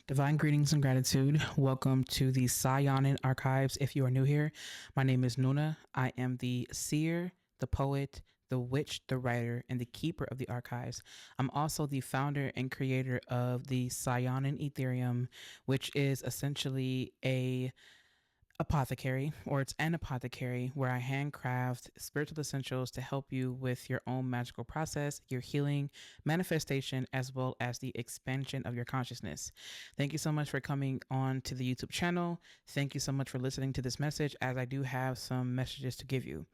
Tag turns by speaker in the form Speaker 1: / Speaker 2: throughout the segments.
Speaker 1: Divine greetings and gratitude. Welcome to the Saiyonan archives. If you are new here, my name is Nuna. I am the seer, the poet, the witch, the writer, and the keeper of the archives. I'm also the founder and creator of the Saiyonan Etherium, which is essentially a apothecary, or it's an apothecary where I handcraft spiritual essentials to help you with your own magical process, your healing, manifestation, as well as the expansion of your consciousness. Thank you so much for coming on to the YouTube channel. Thank you so much for listening to this message, as I do have some messages to give you.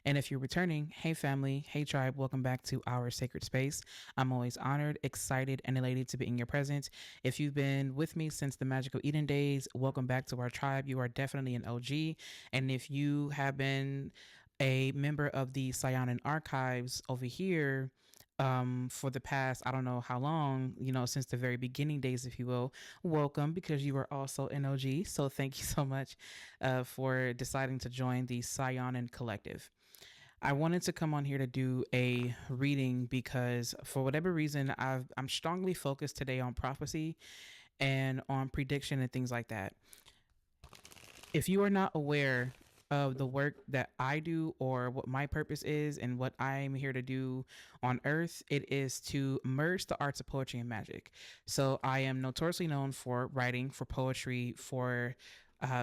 Speaker 1: And if you're returning, hey family, hey tribe, welcome back to our sacred space. I'm always honored, excited, and elated to be in your presence. If you've been with me since the Magical Eden days, welcome back to our tribe. You are definitely an OG. And if you have been a member of the Saiyonan archives over here, for the past, I don't know how long, since the very beginning days, if you will, welcome, because you are also an OG. So thank you so much for deciding to join the Saiyonan collective. I wanted to come on here to do a reading because for whatever reason, I'm strongly focused today on prophecy and on prediction and things like that. If you are not aware of the work that I do or what my purpose is and what I'm here to do on earth, it is to merge the arts of poetry and magic. So I am notoriously known for writing, for poetry, for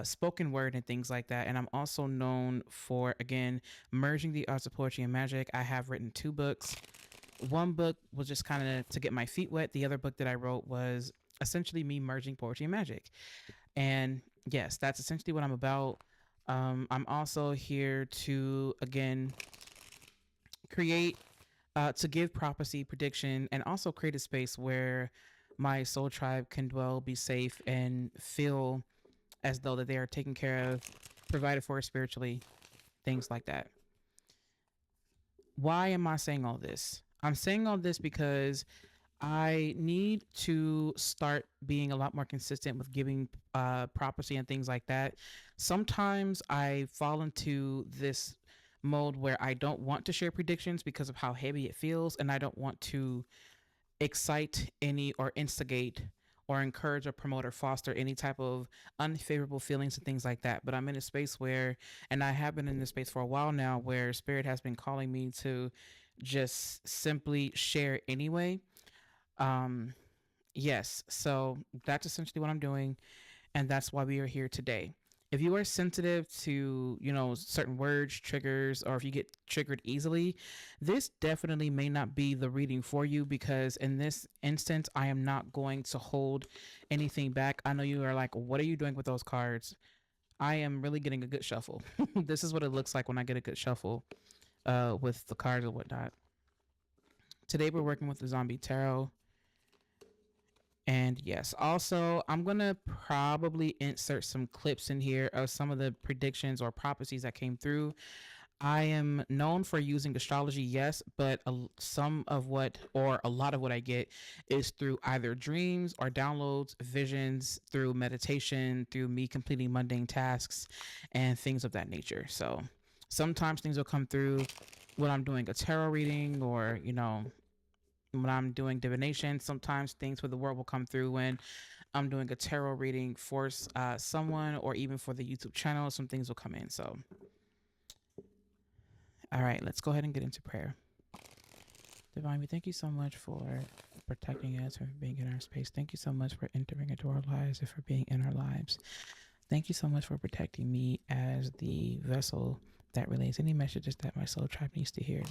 Speaker 1: spoken word and things like that. And I'm also known for, again, merging the arts of poetry and magic. I have written 2 books. One book was just kind of to get my feet wet. The other book that I wrote was essentially me merging poetry and magic. And yes, that's essentially what I'm about. I'm also here to, again, create, to give prophecy, prediction, and also create a space where my soul tribe can dwell, be safe, and feel as though that they are taken care of, provided for spiritually, things like that. Why am I saying all this? I'm saying all this because I need to start being a lot more consistent with giving prophecy and things like that. Sometimes I fall into this mode where I don't want to share predictions because of how heavy it feels, and I don't want to excite any or instigate or encourage or promote or foster any type of unfavorable feelings and things like that. But I'm in a space where, and I have been in this space for a while now, where Spirit has been calling me to just simply share anyway. um, yes, so that's essentially what I'm doing, and that's why we are here today. If you are sensitive to, certain words, triggers, or if you get triggered easily, this definitely may not be the reading for you, because in this instance, I am not going to hold anything back. I know you are like, what are you doing with those cards? I am really getting a good shuffle. This is what it looks like when I get a good shuffle with the cards and whatnot. Today, we're working with the Zombie Tarot. And yes, also, I'm going to probably insert some clips in here of some of the predictions or prophecies that came through. I am known for using astrology, yes, but some of what, or a lot of what I get is through either dreams or downloads, visions, through meditation, through me completing mundane tasks and things of that nature. So sometimes things will come through when I'm doing a tarot reading, or, when I'm doing divination. Sometimes things for the world will come through when I'm doing a tarot reading for someone, or even for the YouTube channel. Some things will come in. So, all right, let's go ahead and get into prayer. Divine, we thank you so much for protecting us, for being in our space. Thank you so much for entering into our lives and for being in our lives. Thank you so much for protecting me as the vessel that relays any messages that my soul tribe needs to hear.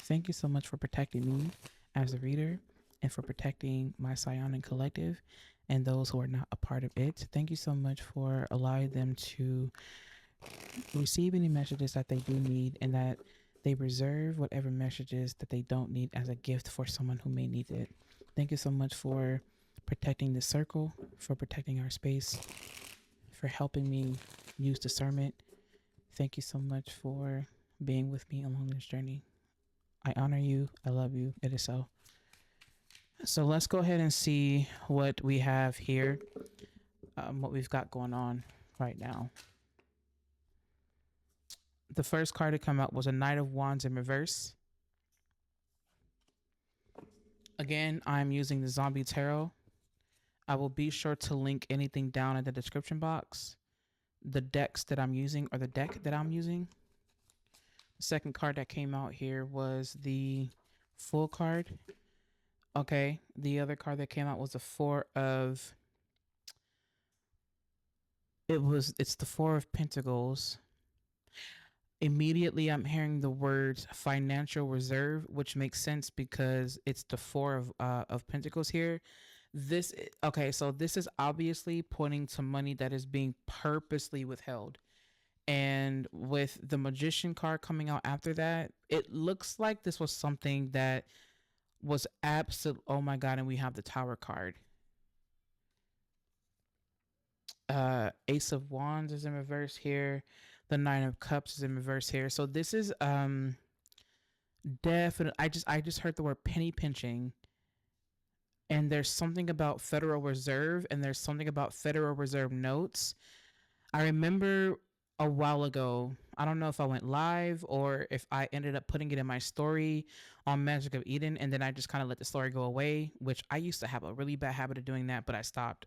Speaker 1: Thank you so much for protecting me as a reader, and for protecting my Saiyonan collective and those who are not a part of it. Thank you so much for allowing them to receive any messages that they do need, and that they reserve whatever messages that they don't need as a gift for someone who may need it. Thank you so much for protecting the circle, for protecting our space, for helping me use discernment. Thank you so much for being with me along this journey. I honor you. I love you. It is so. So let's go ahead and see what we have here, what we've got going on right now. The first card to come out was a Knight of Wands in reverse. Again, I'm using the Zombie Tarot. I will be sure to link anything down in the description box. The decks that I'm using, or the deck that I'm using. The second card that came out here was the full card. Okay. The other card that came out was the four of it's the four of pentacles. Immediately I'm hearing the words financial reserve, which makes sense because it's the four of pentacles here. This okay, so this is obviously pointing to money that is being purposely withheld. And with the magician card coming out after that, it looks like this was something that was absolute. Oh my god, and we have the tower card. Ace of wands is in reverse here. The nine of cups is in reverse here. So this is definitely, I just heard the word penny pinching, and there's something about Federal Reserve, and there's something about Federal Reserve notes. I remember a while ago, I don't know if I went live or if I ended up putting it in my story on Magic of Eden, and then I just kind of let the story go away, which I used to have a really bad habit of doing that, but I stopped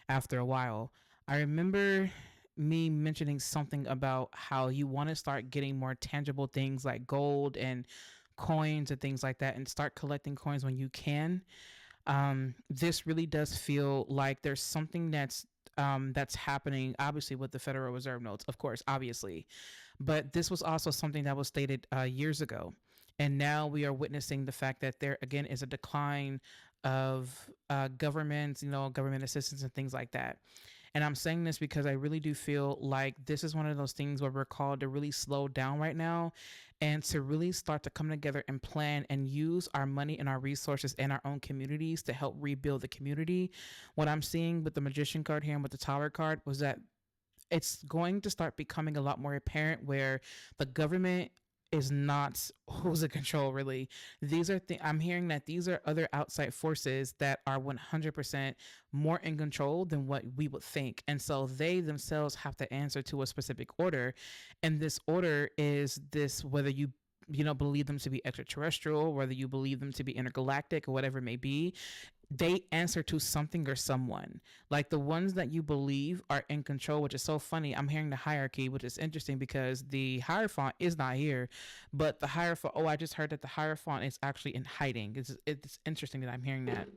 Speaker 1: after a while. I remember me mentioning something about how you want to start getting more tangible things like gold and coins and things like that, and start collecting coins when you can. This really does feel like there's something that's happening, obviously with the Federal Reserve notes, of course, obviously, but this was also something that was stated years ago, and now we are witnessing the fact that there again is a decline of government, government assistance and things like that. And I'm saying this because I really do feel like this is one of those things where we're called to really slow down right now and to really start to come together and plan and use our money and our resources and our own communities to help rebuild the community. What I'm seeing with the magician card here and with the tower card was that it's going to start becoming a lot more apparent where the government is not who's in control really. These are I'm hearing that these are other outside forces that are 100% more in control than what we would think, and so they themselves have to answer to a specific order, and this order is this, whether you believe them to be extraterrestrial, whether you believe them to be intergalactic or whatever it may be, they answer to something or someone. Like the ones that you believe are in control, which is so funny. I'm hearing the hierarchy, which is interesting because the Hierophant is not here, but the Hierophant. Oh, I just heard that the Hierophant is actually in hiding. It's interesting that I'm hearing that,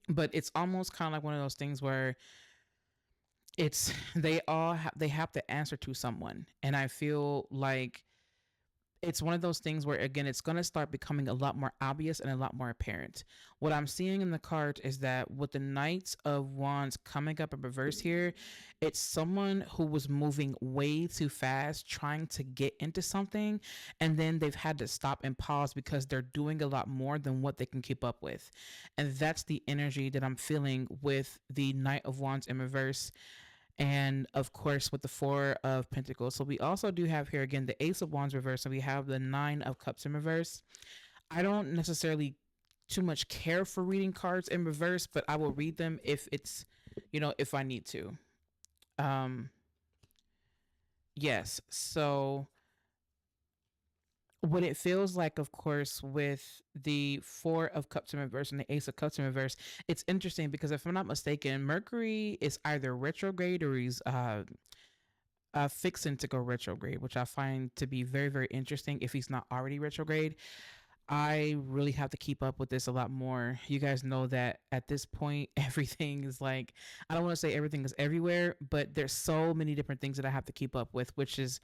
Speaker 1: but it's almost kind of like one of those things where it's they have to answer to someone, and I feel like it's one of those things where again it's going to start becoming a lot more obvious and a lot more apparent. What I'm seeing in the cards is that with the Knights of Wands coming up in reverse here, it's someone who was moving way too fast trying to get into something, and then they've had to stop and pause because they're doing a lot more than what they can keep up with. And that's the energy that I'm feeling with the Knight of Wands in reverse, and of course with the four of pentacles. So we also do have here again the ace of wands reverse, and we have the nine of cups in reverse. I don't necessarily too much care for reading cards in reverse, but I will read them if it's, if I need to. um yes, so what it feels like, of course, with the four of cups in reverse and the ace of cups in reverse, it's interesting because if I'm not mistaken, Mercury is either retrograde or he's fixing to go retrograde, which I find to be very, very interesting if he's not already retrograde. I really have to keep up with this a lot more. You guys know that at this point, everything is like, I don't want to say everything is everywhere, but there's so many different things that I have to keep up with, which is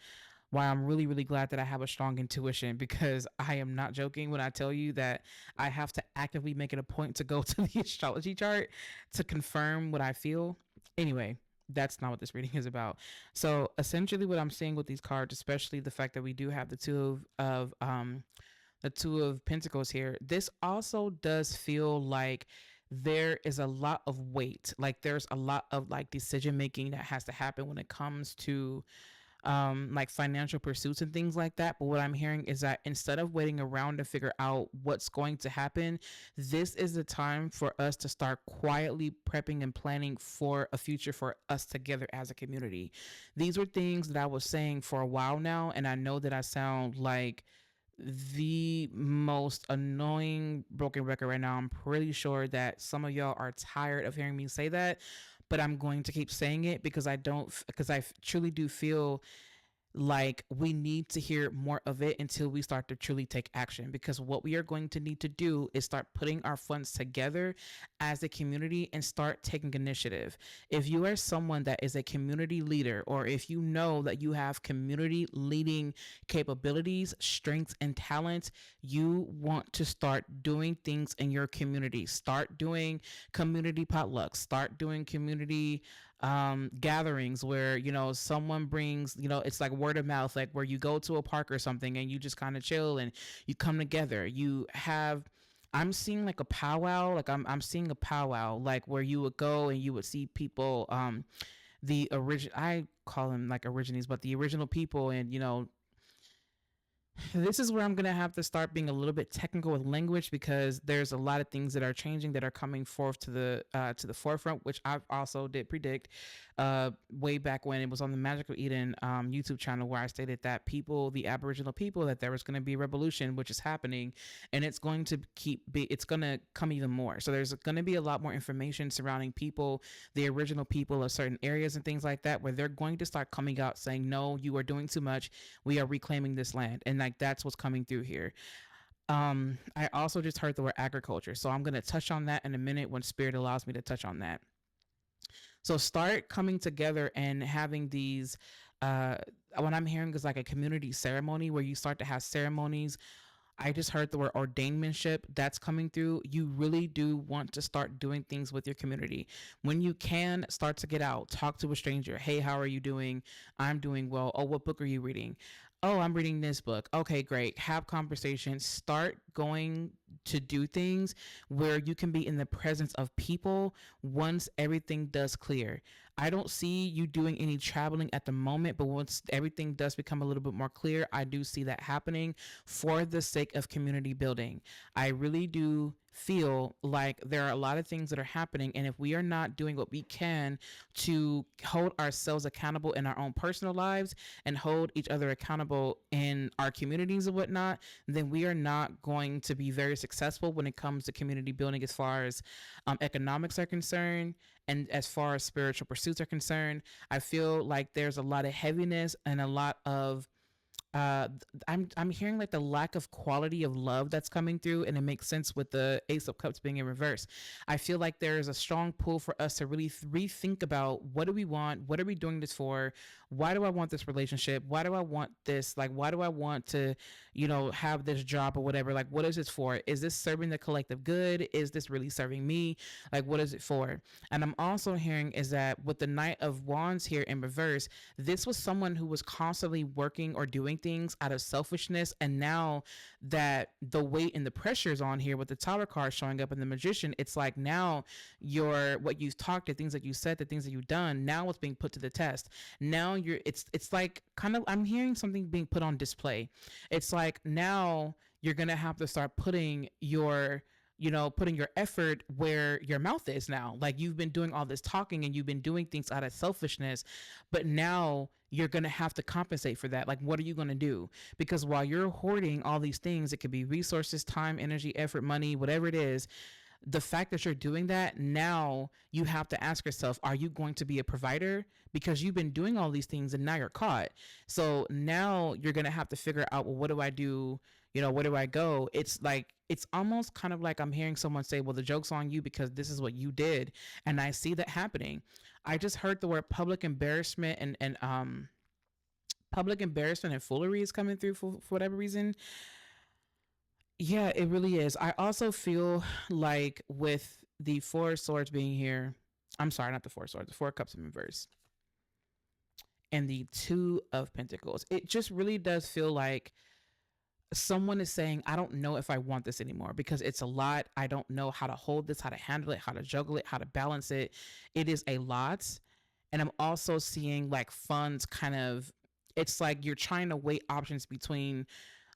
Speaker 1: why I'm really, really glad that I have a strong intuition, because I am not joking when I tell you that I have to actively make it a point to go to the astrology chart to confirm what I feel. Anyway, that's not what this reading is about. So essentially what I'm seeing with these cards, especially the fact that we do have the two of pentacles here, this also does feel like there is a lot of weight. Like there's a lot of like decision making that has to happen when it comes to like financial pursuits and things like that. But what I'm hearing is that instead of waiting around to figure out what's going to happen, this is the time for us to start quietly prepping and planning for a future for us together as a community. These were things that I was saying for a while now, and I know that I sound like the most annoying broken record right now. I'm pretty sure that some of y'all are tired of hearing me say that, but I'm going to keep saying it because I don't, because I truly do feel like we need to hear more of it until we start to truly take action, because what we are going to need to do is start putting our funds together as a community and start taking initiative. If you are someone that is a community leader, or if you know that you have community leading capabilities, strengths, and talents, you want to start doing things in your community. Start doing community potlucks, start doing community gatherings where, someone brings, it's like word of mouth, like where you go to a park or something and you just kind of chill and you come together. You have, I'm seeing like a powwow, like I'm seeing a powwow, like where you would go and you would see people, the original, I call them like origines, but the original people, and this is where I'm going to have to start being a little bit technical with language, because there's a lot of things that are changing, that are coming forth to the forefront, which I also did predict way back when it was on the Magical Eden YouTube channel, where I stated that the Aboriginal people, that there was going to be a revolution, which is happening, and it's going to it's going to come even more. So there's going to be a lot more information surrounding people, the original people of certain areas and things like that, where they're going to start coming out saying, no, you are doing too much. We are reclaiming this land. And like that's what's coming through here. I also just heard the word agriculture. So I'm going to touch on that in a minute when Spirit allows me to touch on that. So start coming together and having these, uh, what I'm hearing is like a community ceremony, where you start to have ceremonies. I just heard the word ordainmentship, that's coming through. You really do want to start doing things with your community. When you can, start to get out, talk to a stranger. Hey, how are you doing? I'm doing well. Oh, what book are you reading? Oh, I'm reading this book. Okay, great. Have conversations. Start going to do things where you can be in the presence of people once everything does clear. I don't see you doing any traveling at the moment, but once everything does become a little bit more clear, I do see that happening for the sake of community building. I really do feel like there are a lot of things that are happening, and if we are not doing what we can to hold ourselves accountable in our own personal lives and hold each other accountable in our communities and whatnot, then we are not going to be very successful when it comes to community building, as far as economics are concerned, and as far as spiritual pursuits are concerned. I feel like there's a lot of heaviness and a lot of uh I'm hearing like the lack of quality of love that's coming through, and it makes sense with the Ace of Cups being in reverse. I feel like there is a strong pull for us to really rethink about, what do we want, what are we doing this for, why do I want this relationship, why do I want this, like why do I want to, have this job or whatever, like what is this for, is this serving the collective good, is this really serving me, like what is it for? And I'm also hearing is that with the Knight of Wands here in reverse, this was someone who was constantly working or doing things out of selfishness, and now that the weight and the pressure is on here with the Tower card showing up in the Magician, it's like now what you've talked, the things that you said, the things that you've done, now it's being put to the test. Now it's like kind of, I'm hearing something being put on display. It's like now you're gonna have to start putting your effort where your mouth is now. Like you've been doing all this talking and you've been doing things out of selfishness, but now you're going to have to compensate for that. Like, what are you going to do? Because while you're hoarding all these things, it could be resources, time, energy, effort, money, whatever it is. The fact that you're doing that, now you have to ask yourself, are you going to be a provider? Because you've been doing all these things and now you're caught. So now you're going to have to figure out, well, what do I do? Where do I go? It's like, it's almost kind of like I'm hearing someone say, well, the joke's on you because this is what you did. And I see that happening. I just heard the word public embarrassment, and public embarrassment and foolery is coming through for whatever reason. Yeah, it really is. I also feel like with the Four of Swords being here, I'm sorry, not the Four of Swords, the Four of Cups in reverse, and the Two of Pentacles, it just really does feel like someone is saying, I don't know if I want this anymore because it's a lot. I don't know how to hold this, how to handle it, how to juggle it, how to balance it. It is a lot. And I'm also seeing like funds kind of, it's like you're trying to weigh options between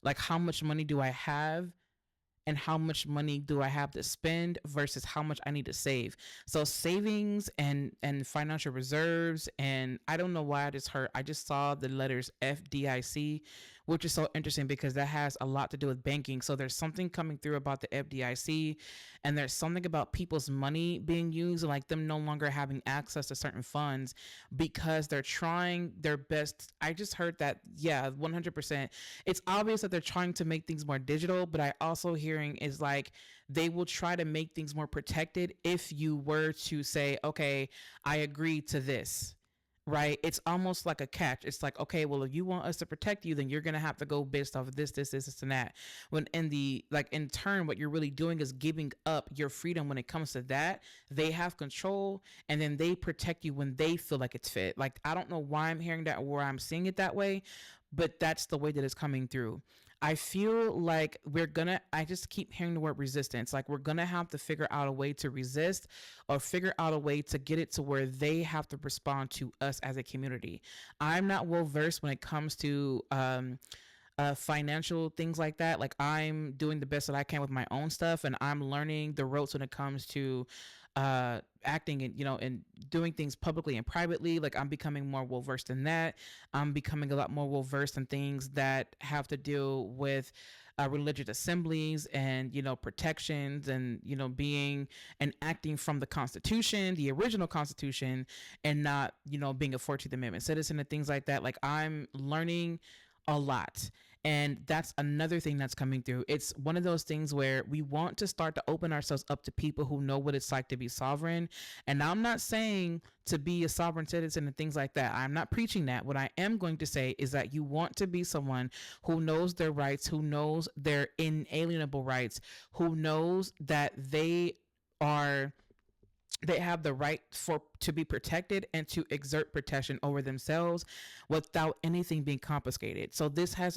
Speaker 1: like how much money do I have and how much money do I have to spend versus how much I need to save. So savings and financial reserves, and I don't know why I just saw the letters FDIC, which is so interesting because that has a lot to do with banking. So there's something coming through about the FDIC, and there's something about people's money being used, and like them no longer having access to certain funds because they're trying their best. I just heard that, yeah, 100%. It's obvious that they're trying to make things more digital, but I also hearing is like they will try to make things more protected if you were to say, okay, I agree to this, right? It's almost like a catch. It's like, okay, well, if you want us to protect you, then you're gonna have to go based off of this, and that. When in the like in turn, what you're really doing is giving up your freedom when it comes to that. They have control, and then they protect you when they feel like it's fit. Like I don't know why I'm hearing that or where I'm seeing it that way, but that's the way that it's coming through. I feel like I just keep hearing the word resistance. Like we're gonna have to figure out a way to resist or figure out a way to get it to where they have to respond to us as a community. I'm not well versed when it comes to financial things like that. Like I'm doing the best that I can with my own stuff, and I'm learning the ropes when it comes to acting and and doing things publicly and privately. Like I'm becoming more well versed in that. I'm becoming a lot more well versed in things that have to do with religious assemblies and protections and being and acting from the Constitution, the original Constitution, and not being a 14th Amendment citizen and things like that. Like I'm learning a lot. And that's another thing that's coming through. It's one of those things where we want to start to open ourselves up to people who know what it's like to be sovereign. And I'm not saying to be a sovereign citizen and things like that. I'm not preaching that. What I am going to say is that you want to be someone who knows their rights, who knows their inalienable rights, who knows that are they have the right for to be protected and to exert protection over themselves without anything being confiscated. So this has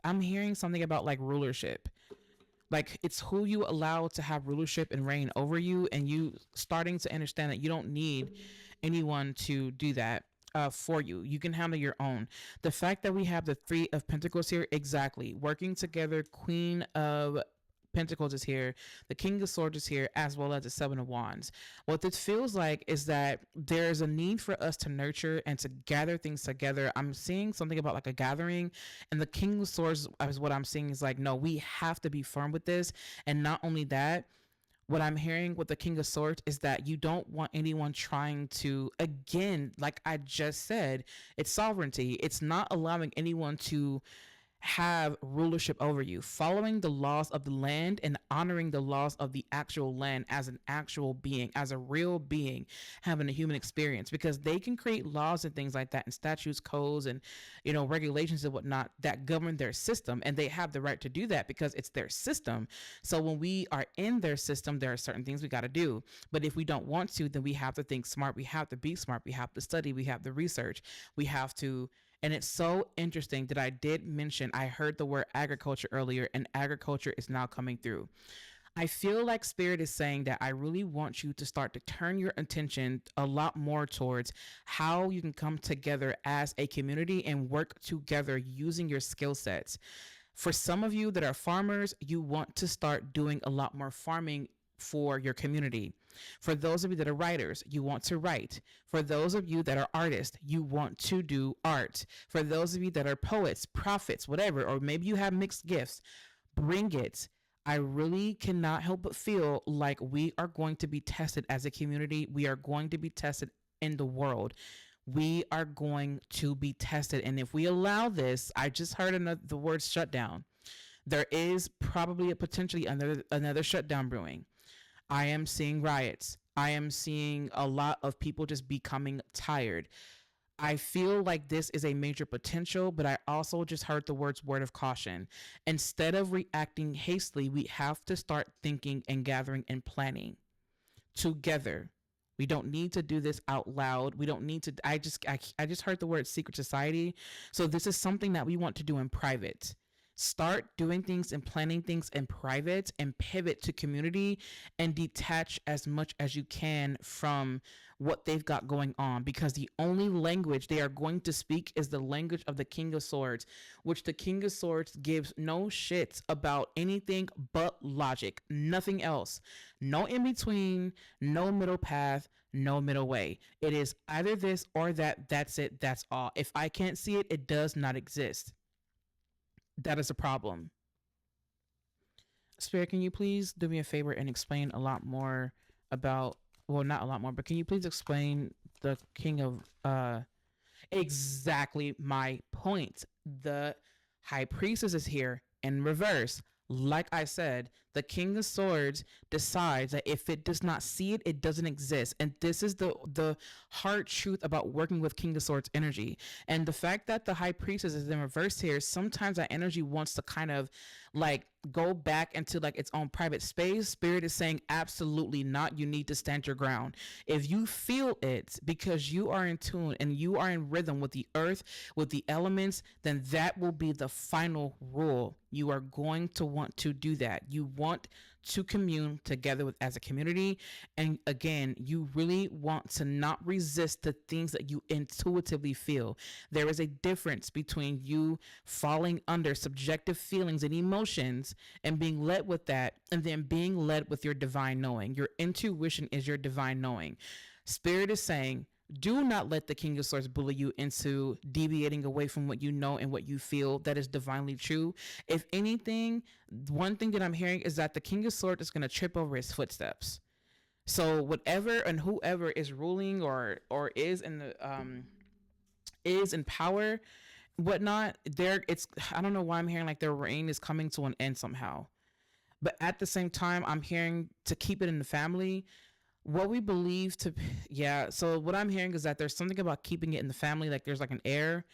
Speaker 1: I'm hearing something about like rulership. Like it's who you allow to have rulership and reign over you, and you starting to understand that you don't need anyone to do that for you. You can handle your own. The fact that we have the Three of Pentacles here, exactly, working together, Queen of Pentacles is here, the King of Swords is here, as well as the Seven of Wands. What this feels like is that there's a need for us to nurture and to gather things together. I'm seeing something about like a gathering, and the King of Swords is what I'm seeing is like, no, we have to be firm with this. And not only that, what I'm hearing with the King of Swords is that you don't want anyone trying to, again, like I just said, it's sovereignty. It's not allowing anyone to have rulership over you, following the laws of the land and honoring the laws of the actual land as an actual being, as a real being having a human experience, because they can create laws and things like that and statutes, codes, and regulations and whatnot that govern their system, and they have the right to do that because it's their system. So when we are in their system, there are certain things we got to do, but if we don't want to, then we have to think smart, we have to be smart, we have to study, we have to research, we have to. And it's so interesting that I did mention, I heard the word agriculture earlier, and agriculture is now coming through. I feel like Spirit is saying that I really want you to start to turn your attention a lot more towards how you can come together as a community and work together using your skill sets. For some of you that are farmers, you want to start doing a lot more farming for your community. For those of you that are writers, you want to write. For those of you that are artists, you want to do art. For those of you that are poets, prophets, whatever, or maybe you have mixed gifts, bring it. I really cannot help but feel like we are going to be tested as a community. We are going to be tested in the world. We are going to be tested. And if we allow this, I just heard the word shutdown. There is probably potentially another shutdown brewing. I am seeing riots. I am seeing a lot of people just becoming tired. I feel like this is a major potential, but I also just heard the words word of caution. Instead of reacting hastily, we have to start thinking and gathering and planning together. We don't need to do this out loud. We don't need to. I just heard the word secret society. So this is something that we want to do in private. Start doing things and planning things in private and pivot to community and detach as much as you can from what they've got going on, because the only language they are going to speak is the language of the King of Swords, which the King of Swords gives no shits about anything but logic, nothing else. No in between, no middle path, no middle way. It is either this or that. That's it. That's all. If I can't see it, it does not exist. That is a problem. Spirit, can you please do me a favor and explain a lot more about, well, not a lot more, but can you please explain the King of exactly my point. The high priestess is here in reverse. Like I said, the King of Swords decides that if it does not see it, it doesn't exist. And this is the hard truth about working with King of Swords energy. And the fact that the High Priestess is in reverse here, sometimes that energy wants to kind of like go back into like its own private space. Spirit is saying absolutely not. You need to stand your ground. If you feel it because you are in tune and you are in rhythm with the earth, with the elements, then that will be the final rule. You are going to want to do that. You want to commune together with as a community. And again, you really want to not resist the things that you intuitively feel. There is a difference between you falling under subjective feelings and emotions and being led with that, and then being led with your divine knowing. Your intuition is your divine knowing. Spirit is saying, do not let the King of Swords bully you into deviating away from what you know and what you feel that is divinely true. If anything, one thing that I'm hearing is that the King of Swords is going to trip over his footsteps. So whatever and whoever is ruling or is in the is in power, whatnot, there it's I don't know why I'm hearing like their reign is coming to an end somehow. But at the same time, I'm hearing to keep it in the family. What we believe to, yeah. So what I'm hearing is that there's something about keeping it in the family. Like there's like an heir,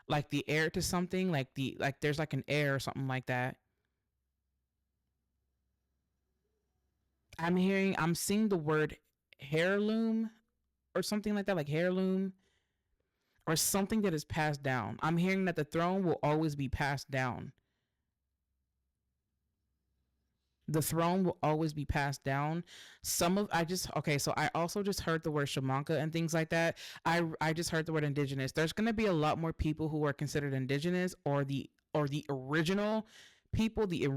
Speaker 1: like the heir to something, like there's like an heir or something like that. I'm seeing the word heirloom or something like that, like heirloom or something that is passed down. I'm hearing that the throne will always be passed down. The throne will always be passed down. Some of I just okay, so I also just heard the word shamanka and things like that. I just heard the word indigenous. There's going to be a lot more people who are considered indigenous or the original people, the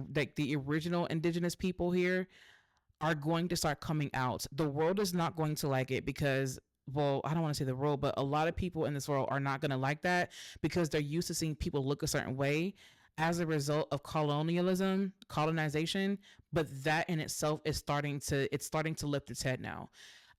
Speaker 1: original indigenous people here are going to start coming out. The world is not going to like it because, well, I don't want to say the world, but a lot of people in this world are not going to like that because they're used to seeing people look a certain way as a result of colonization. But that in itself is starting to lift its head now.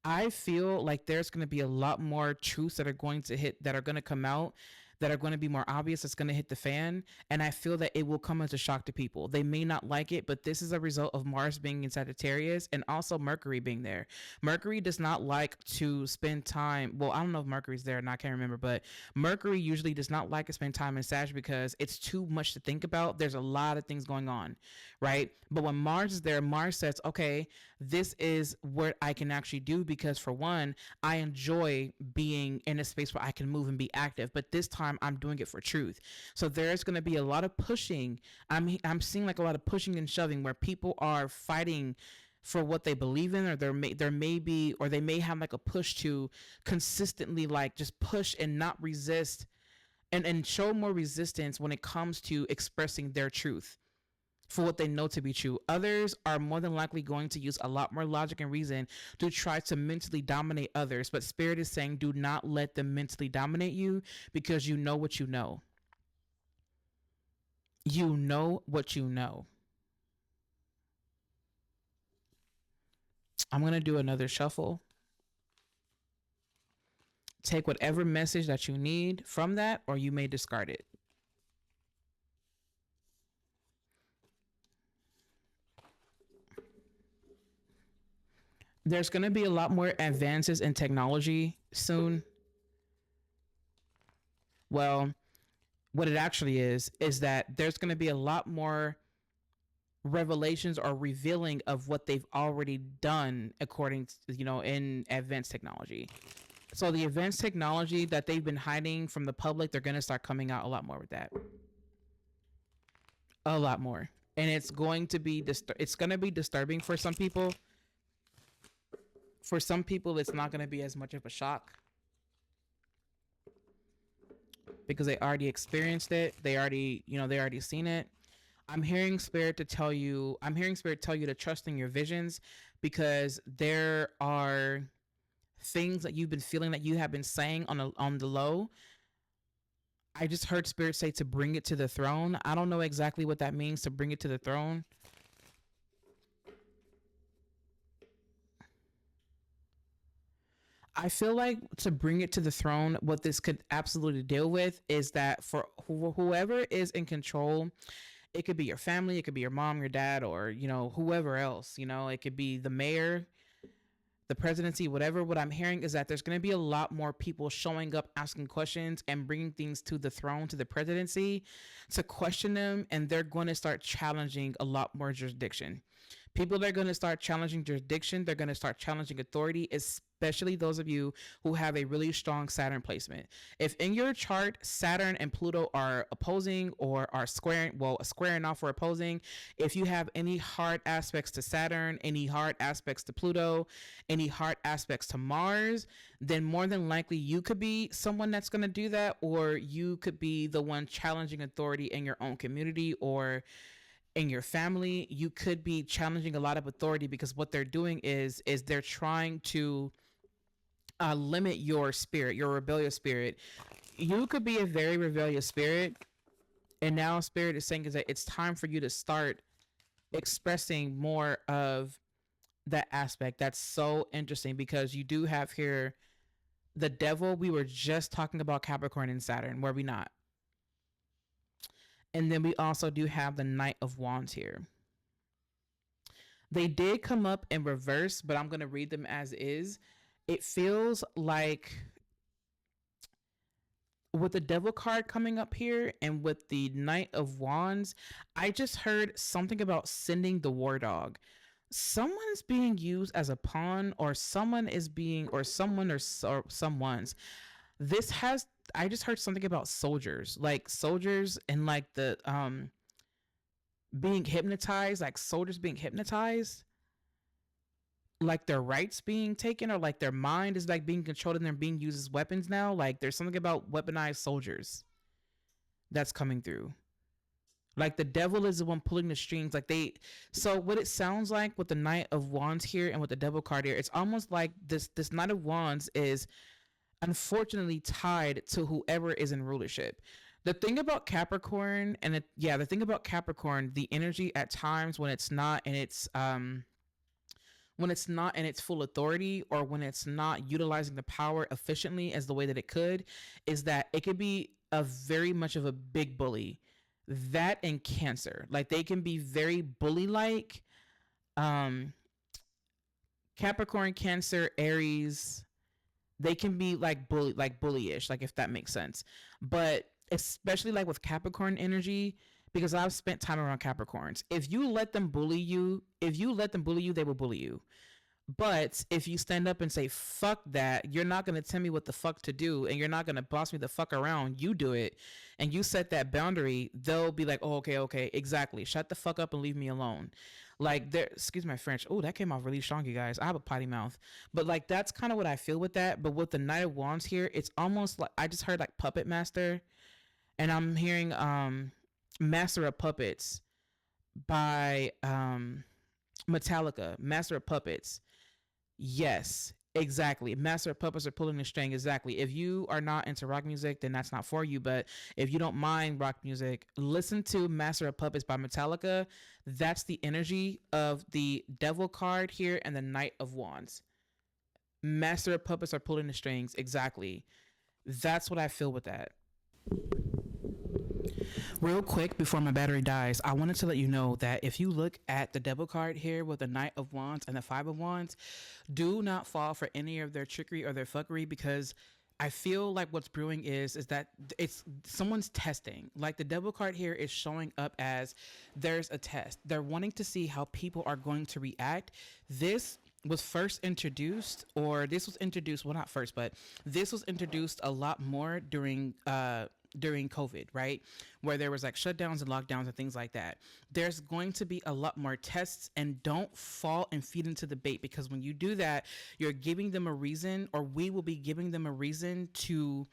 Speaker 1: I feel like there's going to be a lot more truths that are going to hit, that are going to come out, that are going to be more obvious. It's going to hit the fan. And I feel that it will come as a shock to people. They may not like it, but this is a result of Mars being in Sagittarius and also Mercury being there. Mercury does not like to spend time. Well, I don't know if Mercury's there and I can't remember, but Mercury usually does not like to spend time in Sag because it's too much to think about. There's a lot of things going on, right? But when Mars is there, Mars says, okay, this is what I can actually do because for one, I enjoy being in a space where I can move and be active, but this time I'm doing it for truth. So there's going to be a lot of pushing. I'm seeing like a lot of pushing and shoving where people are fighting for what they believe in, or there may be, or they may have like a push to consistently like just push and not resist and show more resistance when it comes to expressing their truth for what they know to be true. Others are more than likely going to use a lot more logic and reason to try to mentally dominate others. But Spirit is saying, do not let them mentally dominate you because you know what you know. You know what you know. I'm going to do another shuffle. Take whatever message that you need from that, or you may discard it. There's going to be a lot more advances in technology soon. Well, what it actually is that there's going to be a lot more revelations or revealing of what they've already done according to, in advanced technology. So the advanced technology that they've been hiding from the public, they're going to start coming out a lot more with that. A lot more. And it's going to be it's going to be disturbing for some people. For some people it's not going to be as much of a shock because they already experienced it. They already seen it. I'm hearing spirit tell you to trust in your visions because there are things that you've been feeling that you have been saying on the low I just heard Spirit say to bring it to the throne. I don't know exactly what that means to bring it to the throne. I feel like to bring it to the throne, what this could absolutely deal with is that for whoever is in control, it could be your family, it could be your mom, your dad, or, whoever else, it could be the mayor, the presidency, whatever. What I'm hearing is that there's going to be a lot more people showing up, asking questions, and bringing things to the throne, to the presidency, to question them, and they're going to start challenging a lot more jurisdiction. People that are going to start challenging jurisdiction, they're going to start challenging authority, especially those of you who have a really strong Saturn placement. If in your chart Saturn and Pluto are opposing or are squaring, well, squaring off or opposing, if you have any hard aspects to Saturn, any hard aspects to Pluto, any hard aspects to Mars, then more than likely you could be someone that's going to do that, or you could be the one challenging authority in your own community or in your family. You could be challenging a lot of authority because what they're doing is they're trying to limit your spirit, your rebellious spirit. You could be a very rebellious spirit, and now spirit is saying is that it's time for you to start expressing more of that aspect. That's so interesting because you do have here the devil. We were just talking about Capricorn and Saturn, were we not? And then we also do have the Knight of Wands here. They did come up in reverse, but I'm going to read them as is. It feels like with the devil card coming up here and with the Knight of Wands, I just heard something about sending the war dog. Someone's being used as a pawn, or someone is being, or someone, or someone's. This has, I just heard something about soldiers, like soldiers and like the, being hypnotized, like soldiers being hypnotized, like their rights being taken, or like their mind is like being controlled and they're being used as weapons now. Like there's something about weaponized soldiers that's coming through. Like the devil is the one pulling the strings. Like they, so what it sounds like with the Knight of Wands here and with the Devil card here, it's almost like this Knight of Wands is unfortunately tied to whoever is in rulership. The thing about Capricorn, and the thing about Capricorn, the energy at times when it's not in its full authority, or when it's not utilizing the power efficiently as the way that it could, is that it could be a very much of a big bully. That and Cancer, like they can be very bully like. um Capricorn, Cancer, Aries, they can be like bullyish, like if that makes sense. But especially like with Capricorn energy, because I've spent time around Capricorns. If you let them bully you, they will bully you. But if you stand up and say, fuck that, you're not going to tell me what the fuck to do, and you're not going to boss me the fuck around, you do it, and you set that boundary, they'll be like, oh, okay, exactly. Shut the fuck up and leave me alone. Like, there, excuse my French. Oh, that came off really strong, you guys. I have a potty mouth. But, like, that's kind of what I feel with that. But with the Knight of Wands here, it's almost like I just heard, like, Puppet Master, and I'm hearing Master of Puppets by Metallica, Master of Puppets. Yes, exactly. Master of Puppets are pulling the string. Exactly. If you are not into rock music, then that's not for you. But if you don't mind rock music, listen to Master of Puppets by Metallica. That's the energy of the Devil card here and the Knight of Wands. Master of Puppets are pulling the strings. Exactly. That's what I feel with that. Real quick before my battery dies, I wanted to let you know that if you look at the Devil card here with the Knight of Wands and the Five of Wands, do not fall for any of their trickery or their fuckery, because I feel like what's brewing is that it's someone's testing. Like the Devil card here is showing up as there's a test. They're wanting to see how people are going to react. This was first introduced, or this was introduced, well, not first, but this was introduced a lot more during COVID, right? Where there was like shutdowns and lockdowns and things like that. There's going to be a lot more tests, and don't fall and feed into the bait, because when you do that, you're giving them a reason, or we will be giving them a reason to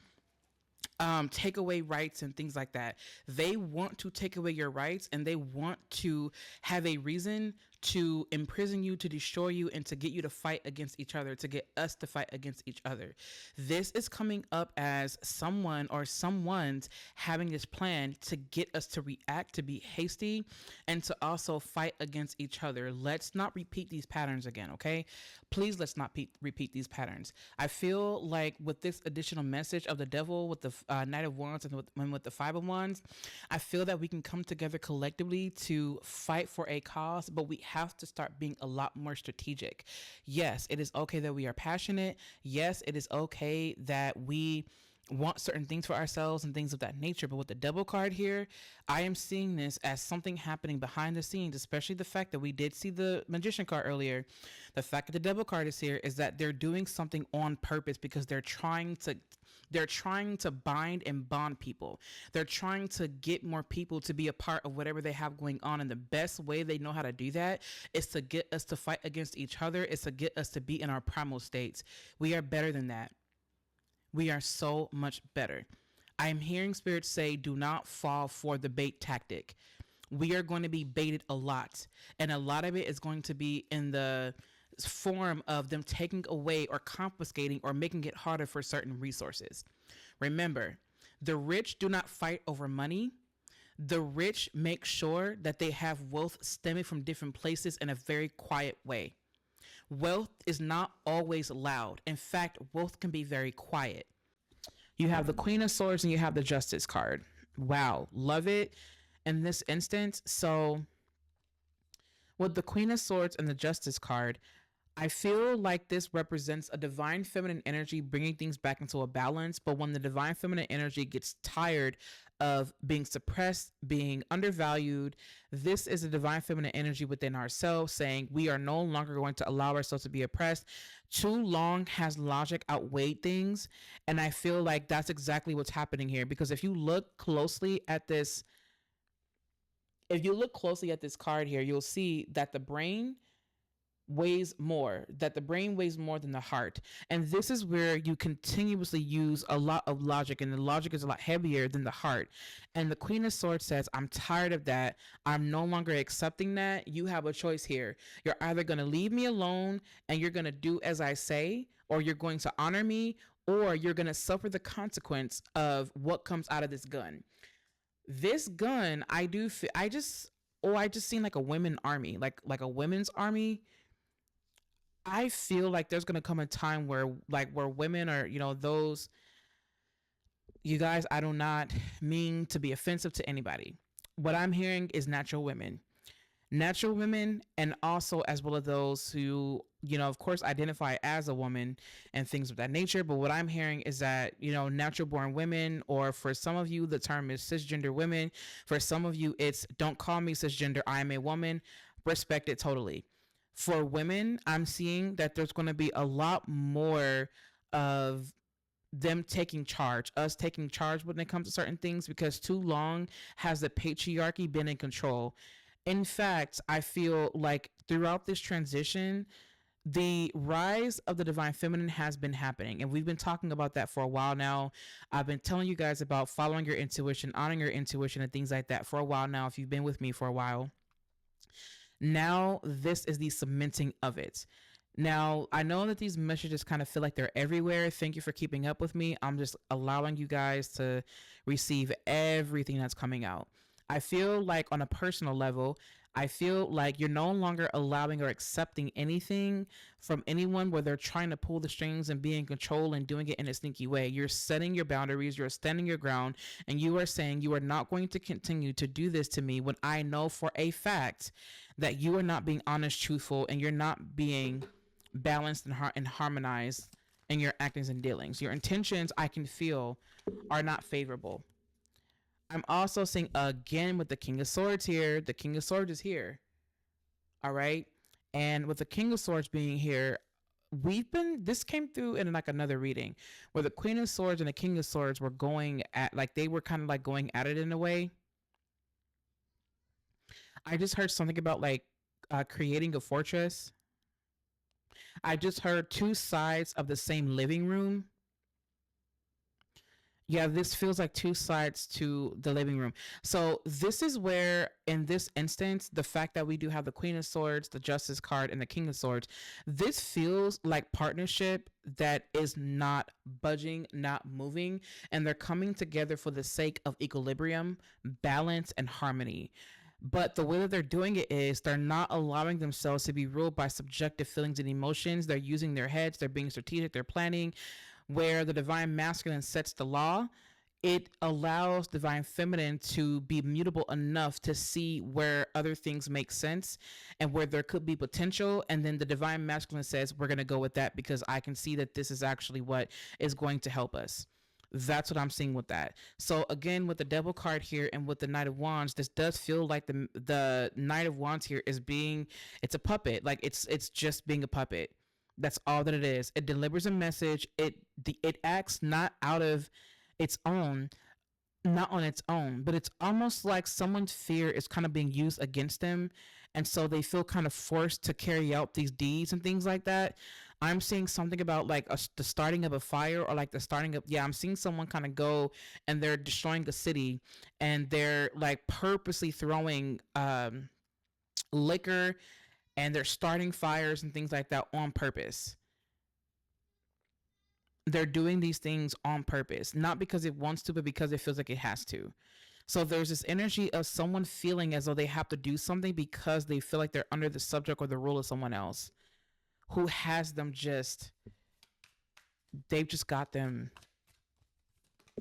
Speaker 1: take away rights and things like that. They want to take away your rights, and they want to have a reason to imprison you, to destroy you, and to get you to fight against each other, to get us to fight against each other. This is coming up as someone or someone's having this plan to get us to react, to be hasty, and to also fight against each other. Let's not repeat these patterns again, okay? Please let's not repeat these patterns. I feel like with this additional message of the devil, with the Knight of Wands and with the Five of Wands, I feel that we can come together collectively to fight for a cause, but we have to start being a lot more strategic. Yes, it is okay that we are passionate. Yes, it is okay that we want certain things for ourselves and things of that nature. But with the Devil card here, I am seeing this as something happening behind the scenes, especially the fact that we did see the Magician card earlier. The fact that the Devil card is here is that they're doing something on purpose because they're trying to bind and bond people. They're trying to get more people to be a part of whatever they have going on. And the best way they know how to do that is to get us to fight against each other, is to get us to be in our primal states. We are better than that. We are so much better. I am hearing spirits say, do not fall for the bait tactic. We are going to be baited a lot. And a lot of it is going to be in the form of them taking away or confiscating or making it harder for certain resources. Remember, the rich do not fight over money. The rich make sure that they have wealth stemming from different places in a very quiet way. Wealth is not always loud. In fact, wealth can be very quiet. You have the Queen of Swords and you have the Justice card. Wow, love it in this instance. So, with the Queen of Swords and the Justice card, I feel like this represents a divine feminine energy bringing things back into a balance. But when the divine feminine energy gets tired of being suppressed, being undervalued, this is a divine feminine energy within ourselves saying we are no longer going to allow ourselves to be oppressed. Too long has logic outweighed things. And I feel like that's exactly what's happening here. Because if you look closely at this, card here, you'll see that the brain weighs more than the heart. And this is where you continuously use a lot of logic, and the logic is a lot heavier than the heart. And the Queen of Swords says, I'm tired of that. I'm no longer accepting that. You have a choice here. You're either going to leave me alone and you're going to do as I say, or you're going to honor me, or you're going to suffer the consequence of what comes out of this gun. This gun, I just seen like a women army, like a women's army. I feel like there's gonna come a time where women are, those, you guys, I do not mean to be offensive to anybody. What I'm hearing is natural women, and also as well as those who, of course, identify as a woman and things of that nature. But what I'm hearing is that, natural born women, or for some of you, the term is cisgender women. For some of you, it's don't call me cisgender, I am a woman. Respect it totally. For women, I'm seeing that there's going to be a lot more of them taking charge, us taking charge when it comes to certain things, because too long has the patriarchy been in control. In fact, I feel like throughout this transition, the rise of the divine feminine has been happening, and we've been talking about that for a while now. I've been telling you guys about following your intuition, honoring your intuition, and things like that for a while now, if you've been with me for a while. Now, this is the cementing of it. Now, I know that these messages kind of feel like they're everywhere. Thank you for keeping up with me. I'm just allowing you guys to receive everything that's coming out. I feel like on a personal level, I feel like you're no longer allowing or accepting anything from anyone where they're trying to pull the strings and be in control and doing it in a sneaky way. You're setting your boundaries, you're standing your ground, and you are saying you are not going to continue to do this to me when I know for a fact that you are not being honest, truthful, and you're not being balanced and harmonized in your actings and dealings. Your intentions, I can feel, are not favorable. I'm also seeing again with the King of Swords here. The King of Swords is here. All right. And with the King of Swords being here, this came through in like another reading where the Queen of Swords and the King of Swords were going at, like, they were kind of like going at it in a way. I just heard something about like creating a fortress. I just heard two sides of the same living room. Yeah, this feels like two sides to the living room. So this is where, in this instance, the fact that we do have the Queen of Swords, the Justice card, and the King of Swords, this feels like partnership that is not budging, not moving, and they're coming together for the sake of equilibrium, balance, and harmony. But the way that they're doing it is they're not allowing themselves to be ruled by subjective feelings and emotions. They're using their heads, they're being strategic, they're planning, where the divine masculine sets the law, it allows divine feminine to be mutable enough to see where other things make sense and where there could be potential. And then the divine masculine says, we're going to go with that because I can see that this is actually what is going to help us. That's what I'm seeing with that. So again, with the devil card here and with the Knight of Wands, this does feel like the Knight of Wands here is being, it's a puppet. Like it's just being a puppet. That's all that it is. It delivers a message. It acts not out of its own, not on its own, but it's almost like someone's fear is kind of being used against them, and so they feel kind of forced to carry out these deeds and things like that. I'm seeing something about like the starting of a fire, or like the starting of, yeah, I'm seeing someone kind of go and they're destroying a city, and they're like purposely throwing liquor, and they're starting fires and things like that on purpose. They're doing these things on purpose, not because it wants to, but because it feels like it has to. So there's this energy of someone feeling as though they have to do something because they feel like they're under the subject or the rule of someone else who has them just, they've just got them,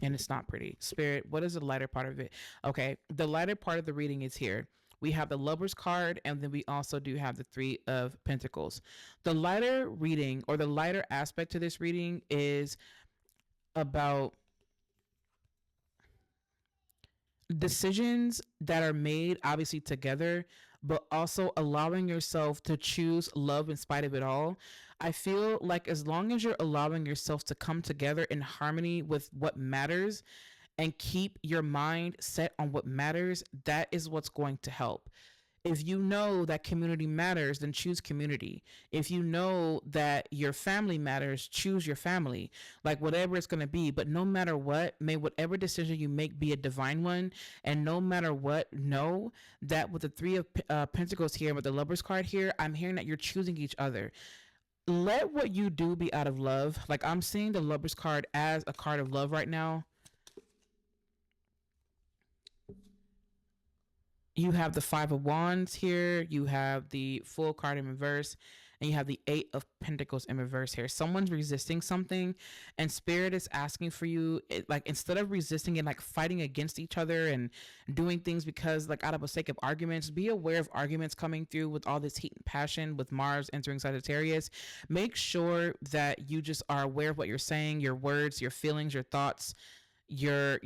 Speaker 1: and it's not pretty. Spirit, what is the lighter part of it? Okay, the lighter part of the reading is here. We have the Lovers card, and then we also do have the Three of Pentacles. The lighter reading, or the lighter aspect to this reading, is about decisions that are made obviously together, but also allowing yourself to choose love in spite of it all. I feel like as long as you're allowing yourself to come together in harmony with what matters and keep your mind set on what matters, that is what's going to help. If you know that community matters, then choose community. If you know that your family matters, choose your family, like whatever it's going to be. But no matter what, may whatever decision you make be a divine one. And no matter what, know that with the Three of Pentacles here, with the Lovers card here, I'm hearing that you're choosing each other. Let what you do be out of love. Like I'm seeing the Lovers card as a card of love right now. You have the Five of Wands here, you have the Fool card in reverse, and you have the Eight of Pentacles in reverse here. Someone's resisting something, and Spirit is asking for you, like instead of resisting and like fighting against each other and doing things because like out of a sake of arguments, be aware of arguments coming through with all this heat and passion with Mars entering Sagittarius. Make sure that you just are aware of what you're saying, your words, your feelings, your thoughts, your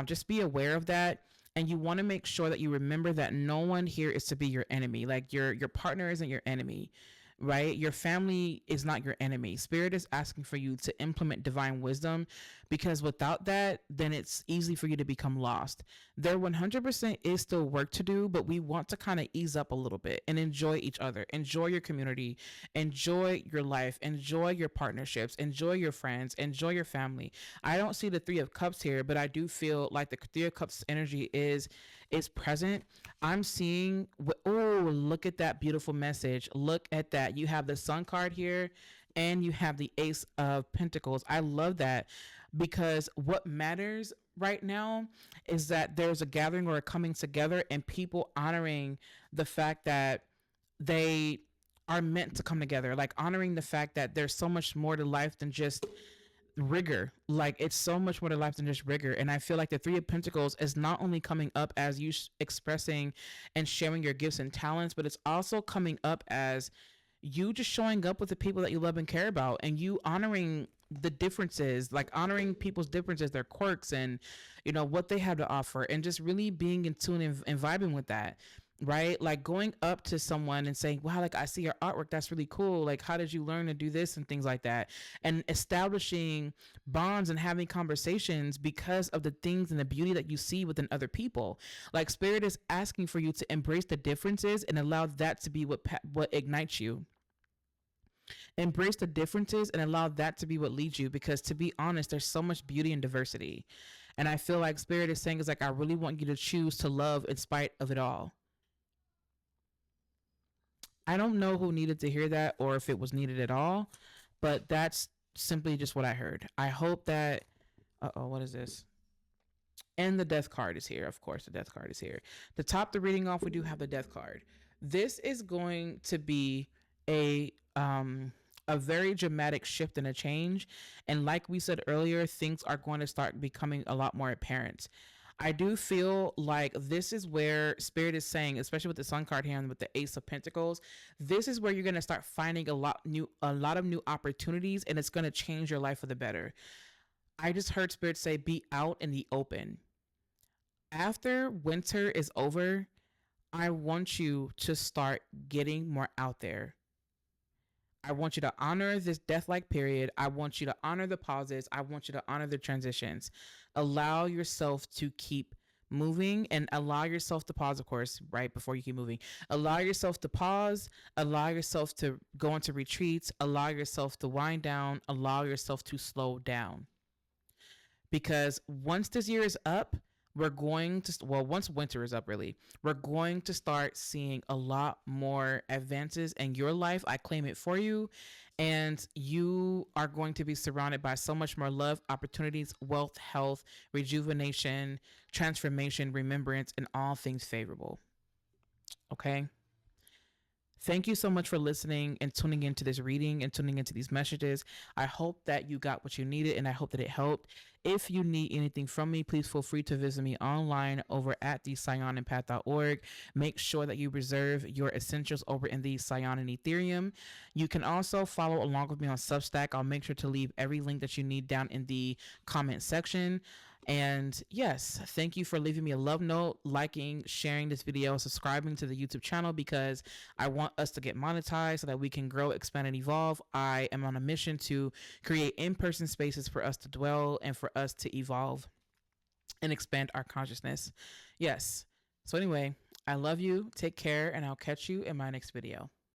Speaker 1: just be aware of that. And you want to make sure that you remember that no one here is to be your enemy. Like your partner isn't your enemy, right? Your family is not your enemy. Spirit is asking for you to implement divine wisdom, because without that, then it's easy for you to become lost. There 100% is still work to do, but we want to kind of ease up a little bit and enjoy each other, enjoy your community, enjoy your life, enjoy your partnerships, enjoy your friends, enjoy your family. I don't see the Three of Cups here, but I do feel like the Three of Cups energy is present. I'm seeing, oh, look at that beautiful message. Look at that. You have the Sun card here and you have the Ace of Pentacles. I love that, because what matters right now is that there's a gathering or a coming together and people honoring the fact that they are meant to come together, like honoring the fact that there's so much more to life than just rigor. Like it's so much more to life than just rigor. And I feel like the Three of Pentacles is not only coming up as you expressing and sharing your gifts and talents, but it's also coming up as you just showing up with the people that you love and care about, and you honoring the differences, like honoring people's differences, their quirks, and you know what they have to offer, and just really being in tune and vibing with that, right? Like going up to someone and saying, wow, like I see your artwork, that's really cool, like how did you learn to do this, and things like that, and establishing bonds and having conversations because of the things and the beauty that you see within other people. Like Spirit is asking for you to embrace the differences and allow that to be what ignites you. Embrace the differences and allow that to be what leads you, because to be honest, there's so much beauty in diversity. And I feel like Spirit is saying is like, I really want you to choose to love in spite of it all. I don't know who needed to hear that or if it was needed at all, but that's simply just what I heard. I hope that. What is this? And the death card is here. Of course, the death card is here. To top the reading off, we do have the death card. This is going to be a um a very dramatic shift and a change. And like we said earlier, things are going to start becoming a lot more apparent. I do feel like this is where Spirit is saying, especially with the Sun card here and with the Ace of Pentacles, this is where you're going to start finding a lot of new opportunities, and it's going to change your life for the better. I just heard Spirit say, be out in the open. After winter is over, I want you to start getting more out there. I want you to honor this death-like period. I want you to honor the pauses. I want you to honor the transitions. Allow yourself to keep moving, and allow yourself to pause, of course, right before you keep moving. Allow yourself to pause. Allow yourself to go into retreats. Allow yourself to wind down. Allow yourself to slow down. Because once this year is up, we're going to, well, once winter is up, really, we're going to start seeing a lot more advances in your life. I claim it for you. And you are going to be surrounded by so much more love, opportunities, wealth, health, rejuvenation, transformation, remembrance, and all things favorable. Okay. Thank you so much for listening and tuning into this reading and tuning into these messages. I hope that you got what you needed, and I hope that it helped. If you need anything from me, please feel free to visit me online over at the SaiyonanPath.org. Make sure that you reserve your essentials over in the Saiyonan Etherium. You can also follow along with me on Substack. I'll make sure to leave every link that you need down in the comment section. And yes, thank you for leaving me a love note, liking, sharing this video, subscribing to the YouTube channel, because I want us to get monetized so that we can grow, expand, and evolve. I am on a mission to create in-person spaces for us to dwell and for us to evolve and expand our consciousness. Yes. So anyway, I love you. Take care, and I'll catch you in my next video.